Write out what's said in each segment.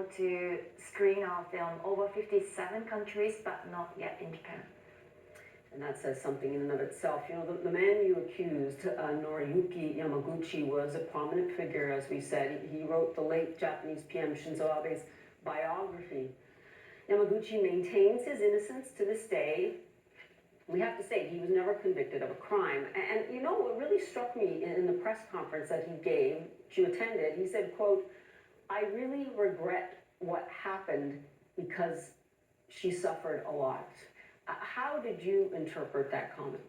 able to screen our film over 57 countries, but not yet in Japan. And that says something in and of itself. You know, the man you accused, Noriyuki Yamaguchi, was a prominent figure, as we said. He wrote the late Japanese PM Shinzo Abe's biography. Yamaguchi maintains his innocence to this day. We have to say, he was never convicted of a crime. And you know, what really struck me in the press conference that he gave, you attended, he said, quote, "I really regret what happened because she suffered a lot." How did you interpret that comment?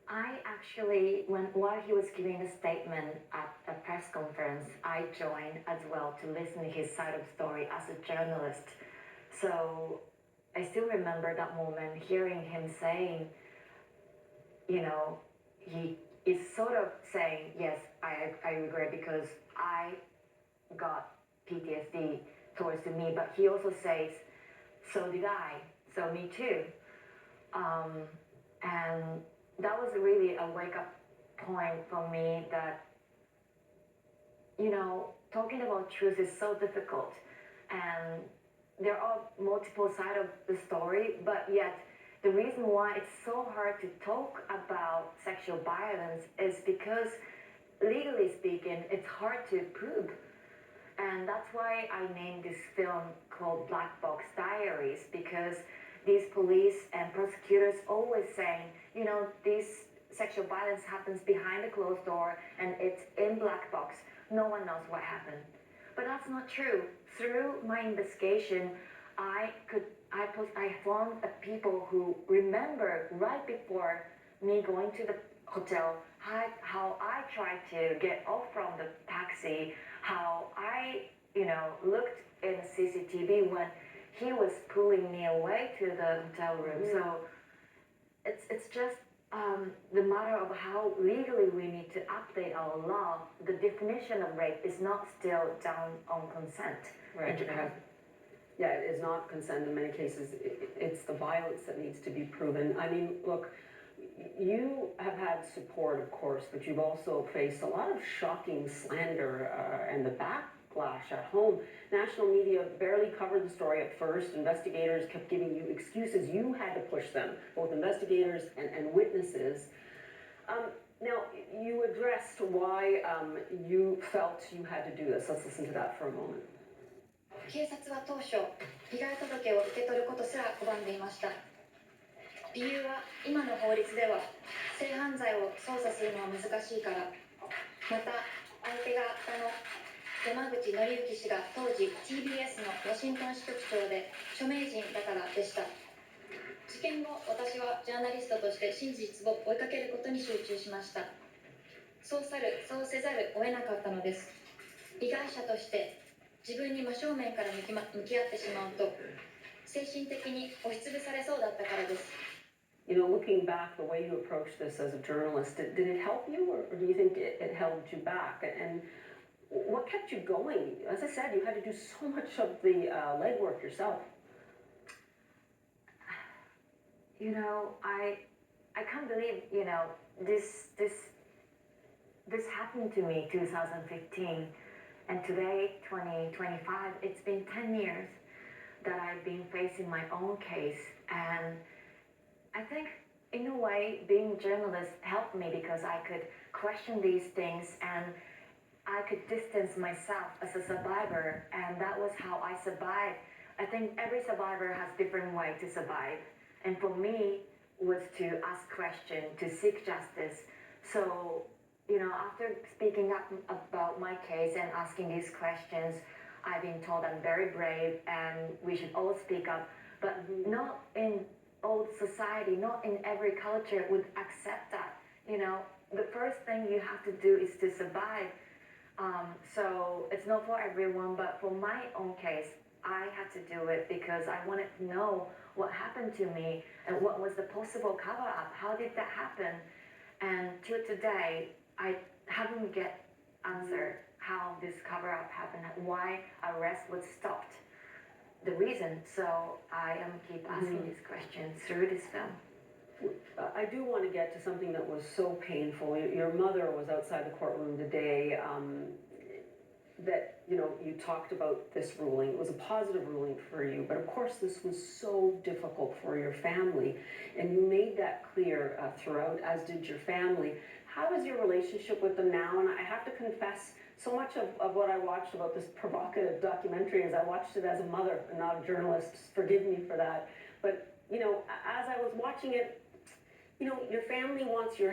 I actually, while he was giving a statement at a press conference, I joined as well to listen to his side of the story as a journalist. So I still remember that moment, hearing him saying, you know, he is sort of saying, yes, I regret because I got PTSD towards me, but he also says, so did I, so me too. And that was really a wake-up point for me that, you know, talking about truth is so difficult. And there are multiple sides of the story, but yet the reason why it's so hard to talk about sexual violence is because, legally speaking, it's hard to prove. And that's why I named this film called Black Box Diaries, because these police and prosecutors always saying, you know, this sexual violence happens behind a closed door and it's in black box. No one knows what happened. But that's not true. Through my investigation, I found people who remember right before me going to the hotel, how I tried to get off from the taxi, how I, you know, looked in CCTV when he was pulling me away to the hotel room. Mm-hmm. So it's just the matter of how legally we need to update our law. The definition of rape is not still down on consent in Japan. Yeah, it is not consent in many cases. It's the violence that needs to be proven. I mean, look, you have had support, of course, but you've also faced a lot of shocking slander and the backlash at home. National media barely covered the story at first. Investigators kept giving you excuses. You had to push them, both investigators and witnesses. Now, you addressed why you felt you had to do this. Let's listen to that for a moment. 警察は当初、被害届を受け取ることすら拒んでいました。理由は今の法律では性犯罪を捜査するのは難しいから、また相手方の山口紀之氏が当時 TBS のワシントン支局長で著名人だからでした。事件後、私はジャーナリストとして真実を追いかけることに集中しました。そうせざるを得なかったのです。被害者として自分に真正面から向き合ってしまうと精神的に押しつぶされそうだったからです。You know, looking back, the way you approached this as a journalist, did it help you, or do you think it held you back? And what kept you going? As I said, you had to do so much of the legwork yourself. You know, I can't believe, you know, this happened to me 2015, and today, 2025, it's been 10 years that I've been facing my own case. And I think, in a way, being a journalist helped me because I could question these things and I could distance myself as a survivor, and that was how I survived. I think every survivor has different way to survive, and for me was to ask questions, to seek justice. So, you know, after speaking up about my case and asking these questions, I've been told I'm very brave and we should all speak up, but not in all society, not in every culture would accept that. You know, the first thing you have to do is to survive. So it's not for everyone, but for my own case, I had to do it because I wanted to know what happened to me and what was the possible cover-up. How did that happen? And till today, I haven't get answer how this cover-up happened, why arrest was stopped, the reason. So I am keep asking these questions through this film. I do want to get to something that was so painful. Your mother was outside the courtroom today. That you know, you talked about this ruling. It was a positive ruling for you, but of course this was so difficult for your family, and you made that clear throughout, as did your family. How is your relationship with them now? And I have to confess, so much of what I watched about this provocative documentary is I watched it as a mother and not a journalist. Forgive me for that. But, you know, as I was watching it, you know, your family wants your